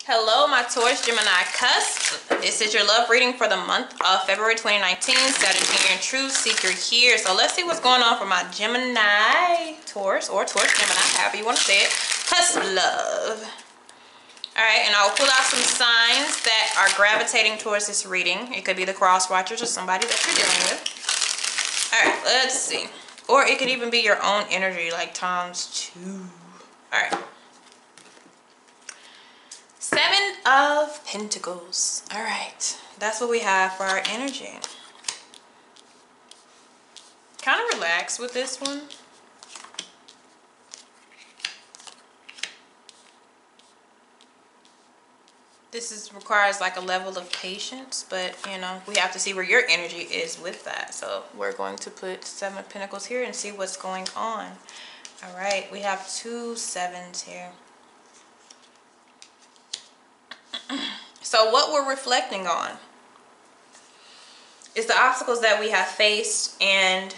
Hello, my Taurus, Gemini, Cusp. This is your love reading for the month of February 2019. Sagittarian Truth Seeker here. So let's see what's going on for my Gemini, Taurus, or Taurus, Gemini, however you want to say it. Cusp love. All right, and I'll pull out some signs that are gravitating towards this reading. It could be the cross watchers or somebody that you're dealing with. All right, let's see. Or it could even be your own energy, like times 2. All right. 7 of Pentacles. All right, that's what we have for our energy. Kind of relax with this one. This requires like a level of patience, but you know, we have to see where your energy is with that. So we're going to put 7 of Pentacles here and see what's going on. All right, we have 2 7s here. So what we're reflecting on is the obstacles that we have faced and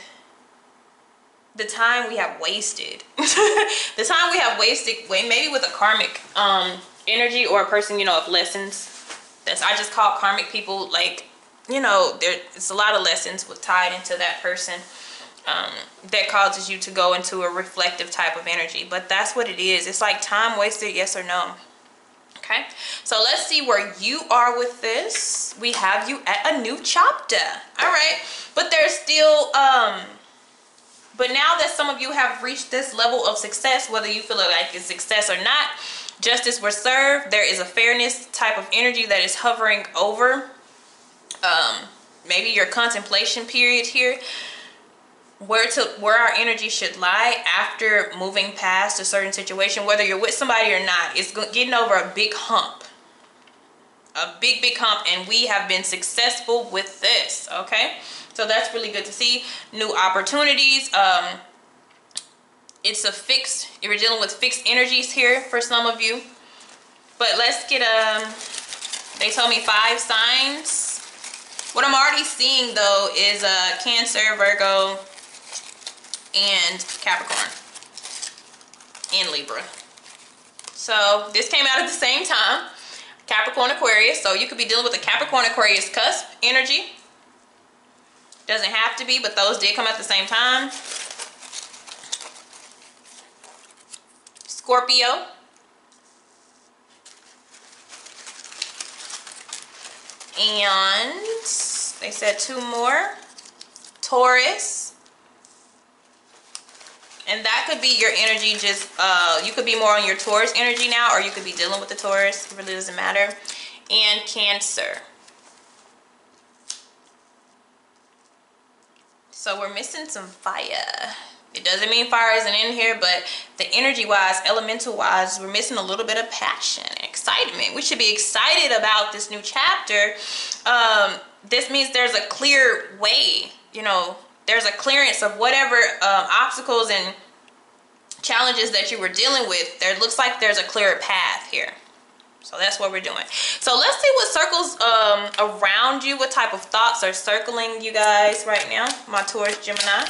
the time we have wasted. The time we have wasted, maybe with a karmic energy or a person, you know, of lessons. I just call karmic people, like, you know, it's a lot of lessons tied into that person that causes you to go into a reflective type of energy. But that's what it is. It's like time wasted, yes or no. Okay, so let's see where you are with this. We have you at a new chapter. All right, but there's still but now that some of you have reached this level of success, whether you feel like it's success or not, justice was served. There is a fairness type of energy that is hovering over maybe your contemplation period here, where our energy should lie after moving past a certain situation, whether you're with somebody or not. It's getting over a big hump, a big hump, and we have been successful with this. Okay, so that's really good to see. New opportunities. It's a fixed, you're dealing with fixed energies here for some of you. But let's get they told me 5 signs. What I'm already seeing though is Cancer, Virgo, and Capricorn, and Libra. So this came out at the same time, Capricorn, Aquarius. So you could be dealing with a Capricorn, Aquarius cusp energy. Doesn't have to be, but those did come at the same time. Scorpio. And they said 2 more. Taurus. And that could be your energy, just you could be more on your Taurus energy now, or you could be dealing with the Taurus. It really doesn't matter. And Cancer. So we're missing some fire. It doesn't mean fire isn't in here, but the energy wise, elemental wise, we're missing a little bit of passion and excitement. We should be excited about this new chapter. This means there's a clear way, you know, there's a clearance of whatever obstacles and challenges that you were dealing with. There looks like there's a clearer path here. So that's what we're doing. So let's see what circles around you. What type of thoughts are circling you guys right now, my Taurus, Gemini.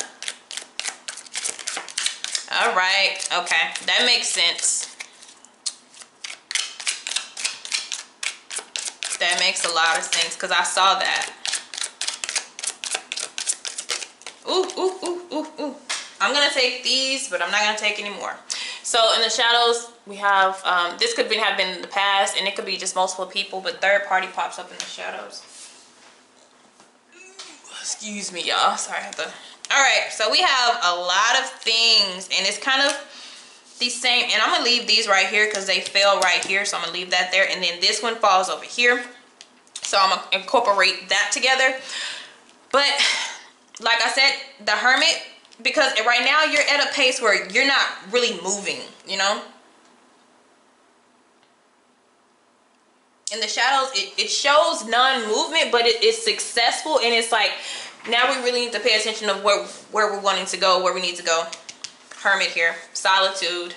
All right. Okay. That makes sense. That makes a lot of sense because I saw that. Ooh, ooh, ooh, ooh, ooh. I'm going to take these, but I'm not going to take any more. So in the shadows, we have, this could have been in the past, and it could be just multiple people, but third party pops up in the shadows. Excuse me, y'all. Sorry, I have to. All right, so we have a lot of things, and it's kind of the same. And I'm going to leave these right here because they fell right here, so I'm going to leave that there. And then this one falls over here. So I'm going to incorporate that together. But like I said, the Hermit, because right now you're at a pace where you're not really moving, you know. In the shadows, it shows non-movement, but it's successful, and it's like now we really need to pay attention of where we're wanting to go, where we need to go. Hermit here, solitude.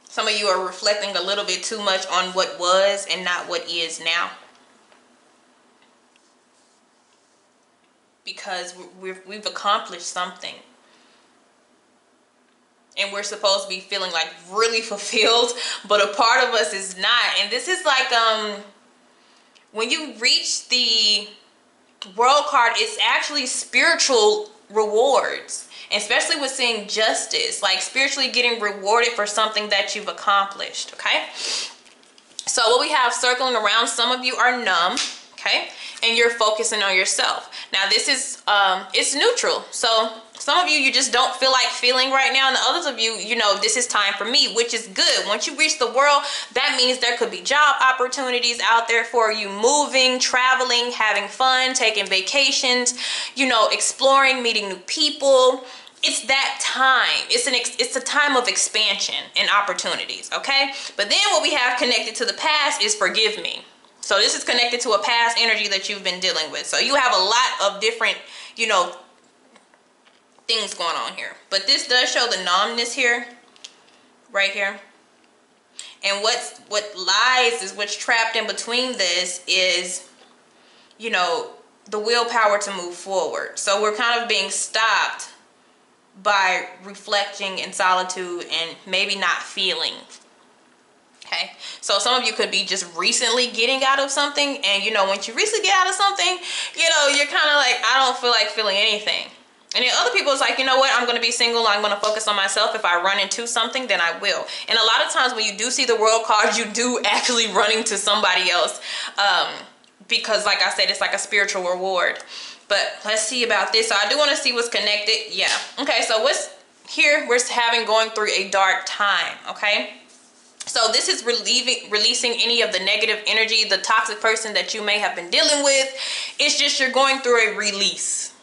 Some of you are reflecting a little bit too much on what was and not what is now. Because we've accomplished something. and we're supposed to be feeling like really fulfilled, but a part of us is not. And this is like when you reach the World card, it's actually spiritual rewards, especially with seeing justice, like spiritually getting rewarded for something that you've accomplished. Okay, so what we have circling around, some of you are numb, okay, and you're focusing on yourself. Now this is it's neutral, so some of you, you just don't feel like feeling right now, and the others of you, you know, this is time for me, which is good. Once you reach the world, that means there could be job opportunities out there for you, moving, traveling, having fun, taking vacations, you know, exploring, meeting new people. It's that time. It's a time of expansion and opportunities, okay? But then what we have connected to the past is forgive me. So this is connected to a past energy that you've been dealing with. So you have a lot of different, you know, things going on here. But this does show the numbness here, right here. And what lies is what's trapped in between this is, you know, the willpower to move forward. So we're kind of being stopped by reflecting in solitude and maybe not feeling. Okay, so some of you could be just recently getting out of something, and you know, once you recently get out of something, you know, you're kind of like, I don't feel like feeling anything. And then other people is like, you know what, I'm going to be single, I'm going to focus on myself. If I run into something, then I will. And a lot of times when you do see the world cards, you do actually run into somebody else, because like I said, it's like a spiritual reward. But let's see about this. So I do want to see what's connected. Yeah. Okay, so what's here, we're going through a dark time, okay? So this is releasing any of the negative energy, the toxic person that you may have been dealing with. It's just you're going through a release.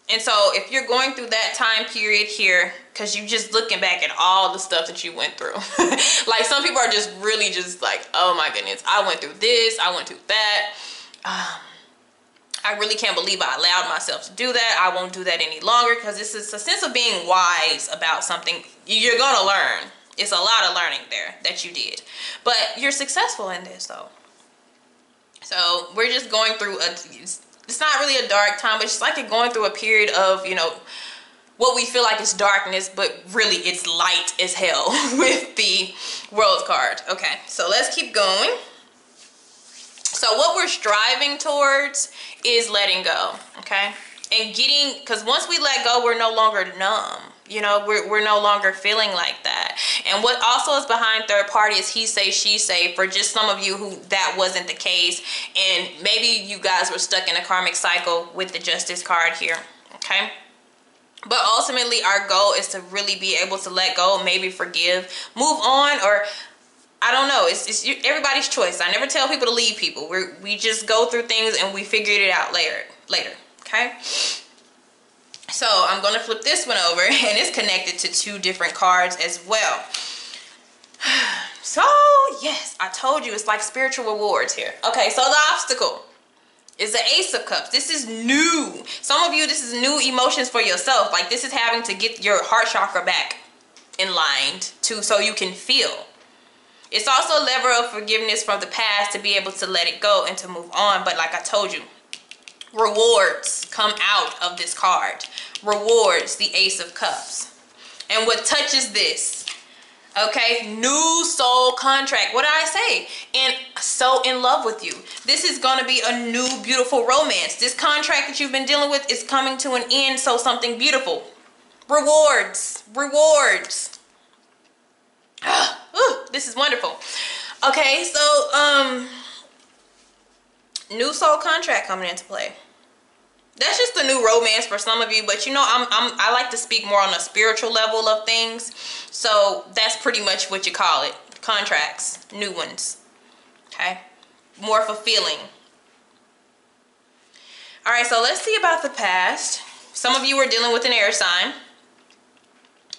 And so if you're going through that time period here, because you're just looking back at all the stuff that you went through. Like some people are just really just like, oh my goodness, I went through this, I went through that. I really can't believe I allowed myself to do that. I won't do that any longer, because this is a sense of being wise about something. You're going to learn. It's a lot of learning there that you did. But you're successful in this though. So we're just going through it's not really a dark time, but it's like you're going through a period of, you know, what we feel like is darkness, but really it's light as hell with the World card. Okay, so let's keep going. So what we're striving towards is letting go, okay? And getting, because once we let go, we're no longer numb. You know, we're no longer feeling like that. And what also is behind third party is he say, she say, for just some of you who that wasn't the case. And maybe you guys were stuck in a karmic cycle with the Justice card here, okay? But ultimately, our goal is to really be able to let go, maybe forgive, move on, or I don't know. It's everybody's choice. I never tell people to leave people. We just go through things and we figure it out later, okay? So I'm going to flip this one over, and it's connected to two different cards as well. So yes, I told you it's like spiritual rewards here. Okay, so the obstacle is the Ace of Cups. This is new. Some of you, this is new emotions for yourself. Like this is having to get your heart chakra back in line so you can feel. It's also a lever of forgiveness from the past to be able to let it go and to move on. But like I told you, rewards come out of this card. Rewards, the Ace of Cups. And what touches this? Okay, new soul contract. What did I say? And so in love with you. This is going to be a new beautiful romance. This contract that you've been dealing with is coming to an end, so something beautiful. Rewards. Rewards. Ooh, this is wonderful. Okay, so new soul contract coming into play. That's just a new romance for some of you, but you know, I like to speak more on a spiritual level of things. So that's pretty much what you call it. Contracts, new ones. Okay? More fulfilling. All right, so let's see about the past. Some of you are dealing with an air sign.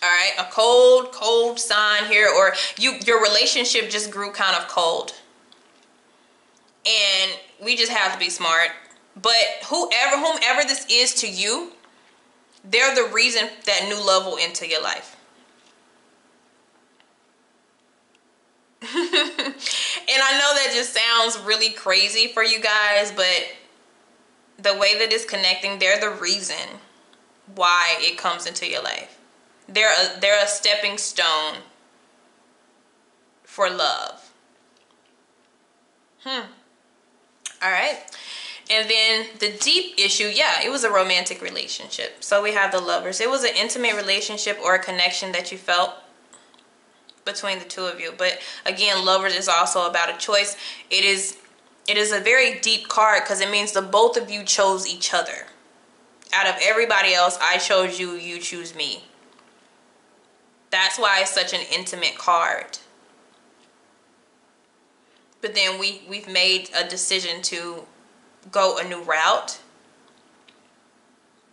All right, a cold sign here, or your relationship just grew kind of cold. And we just have to be smart. But whomever this is to you, they're the reason that new love will enter your life. And I know that just sounds really crazy for you guys, but the way that it's connecting, they're the reason why it comes into your life. They're a stepping stone for love. All right. And then the deep issue, yeah, it was a romantic relationship. So we have the Lovers. It was an intimate relationship or a connection that you felt between the two of you. But again, Lovers is also about a choice. It is a very deep card because it means the both of you chose each other. Out of everybody else, I chose you, you choose me. That's why it's such an intimate card. But then we've made a decision to go a new route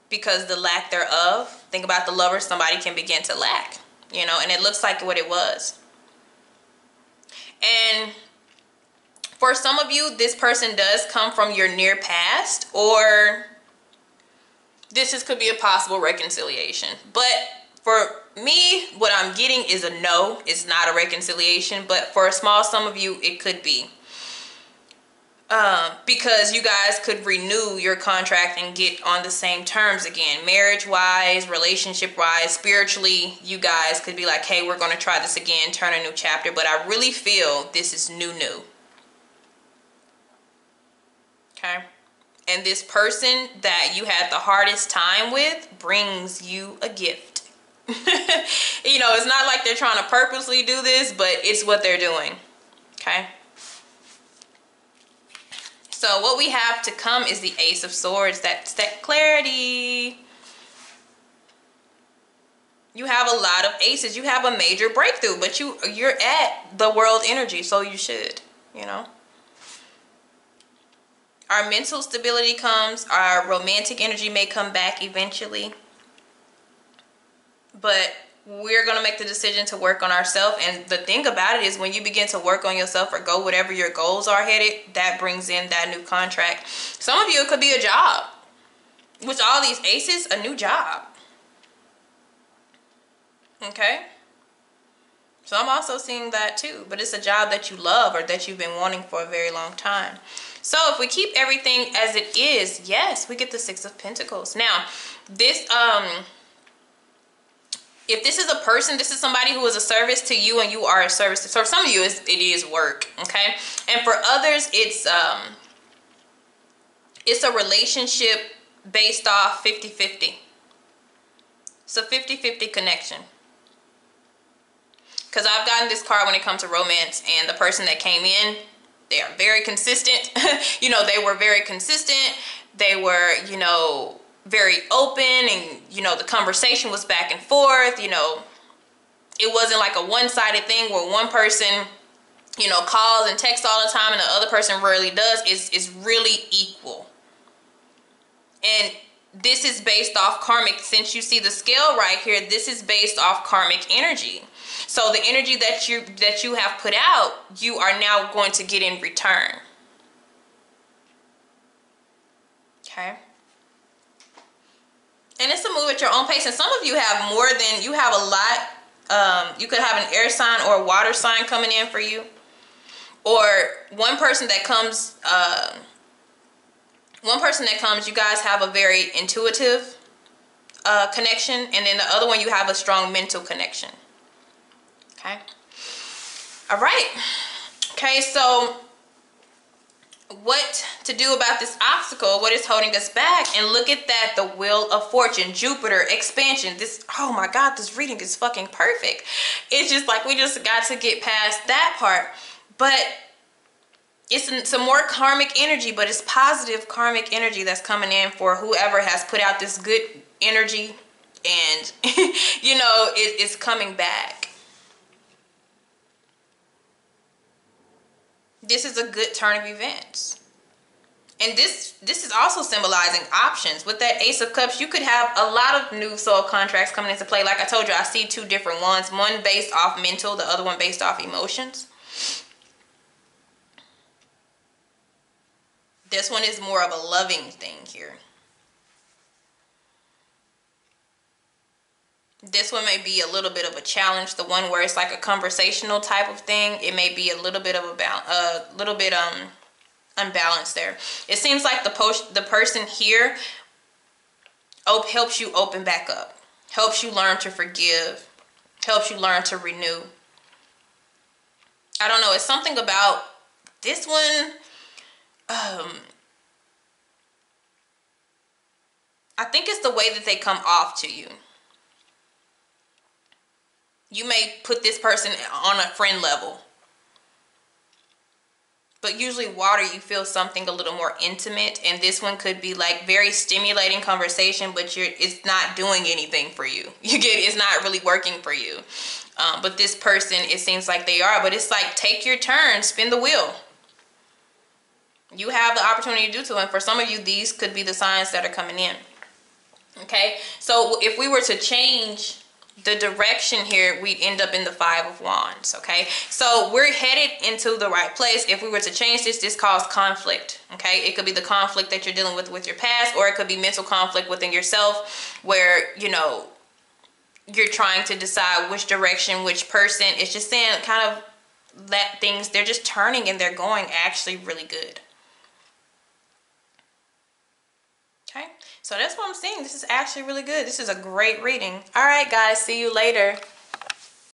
because the lack thereof. Think about the Lovers, somebody can begin to lack, you know, and it looks like what it was. And for some of you, this person does come from your near past, or this could be a possible reconciliation. But for me, what I'm getting is a no. It's not a reconciliation, but for a small sum of you, it could be. Because you guys could renew your contract and get on the same terms again. Marriage-wise, relationship-wise, spiritually, you guys could be like, hey, we're going to try this again, turn a new chapter. But I really feel this is new. Okay? And this person that you had the hardest time with brings you a gift. You know, it's not like they're trying to purposely do this, but it's what they're doing. Okay? So what we have to come is the Ace of Swords. That's that clarity. You have a lot of aces. You have a major breakthrough, but you're at the world energy, so you should, you know. Our mental stability comes. Our romantic energy may come back eventually. But we're going to make the decision to work on ourselves. And the thing about it is when you begin to work on yourself or go whatever your goals are headed, that brings in that new contract. Some of you, it could be a job. With all these aces, a new job. Okay? So I'm also seeing that too. But it's a job that you love or that you've been wanting for a very long time. So if we keep everything as it is, yes, we get the Six of Pentacles. Now, this, if this is a person, this is somebody who is a service to you and you are a service to, so for some of you, it is work, okay? And for others, it's a relationship based off 50-50. It's a 50-50 connection. Because I've gotten this card when it comes to romance, and the person that came in, they are very consistent. You know, they were very consistent. They were, you know, very open, and, you know, the conversation was back and forth. You know, it wasn't like a one-sided thing where one person, you know, calls and texts all the time and the other person rarely does. It's really equal. And this is based off karmic. Since you see the scale right here, this is based off karmic energy. So the energy that you have put out, you are now going to get in return. Okay? And it's a move at your own pace. And some of you have more than, you have a lot. You could have an air sign or a water sign coming in for you. Or one person that comes, you guys have a very intuitive connection. And then the other one, you have a strong mental connection. Okay. All right. Okay, so what to do about this obstacle? What is holding us back? And look at that, the Wheel of Fortune, Jupiter, expansion. This, oh my God, this reading is fucking perfect. It's just like we just got to get past that part. But it's some more karmic energy, but it's positive karmic energy that's coming in for whoever has put out this good energy. And, you know, it's coming back. This is a good turn of events. And this is also symbolizing options. With that Ace of Cups, you could have a lot of new soul contracts coming into play. Like I told you, I see two different ones. One based off mental, the other one based off emotions. This one is more of a loving thing here. This one may be a little bit of a challenge. The one where it's like a conversational type of thing, it may be a little bit of unbalanced there. It seems like the person here helps you open back up. helps you learn to forgive, helps you learn to renew. I don't know, it's something about this one. I think it's the way that they come off to you. You may put this person on a friend level, but usually water, you feel something a little more intimate, and this one could be like very stimulating conversation, but it's not doing anything for you. You get it? It's not really working for you. But this person, it seems like they are, but it's like, take your turn, spin the wheel. You have the opportunity to do so, and for some of you, these could be the signs that are coming in. Okay, so if we were to change the direction here, we'd end up in the 5 of Wands. Okay, so we're headed into the right place. If we were to change this caused conflict. Okay, it could be the conflict that you're dealing with your past, or it could be mental conflict within yourself, where, you know, you're trying to decide which direction, which person. It's just saying, kind of let things, they're just turning and they're going actually really good. Okay, so that's what I'm seeing. This is actually really good. This is a great reading. All right, guys, see you later.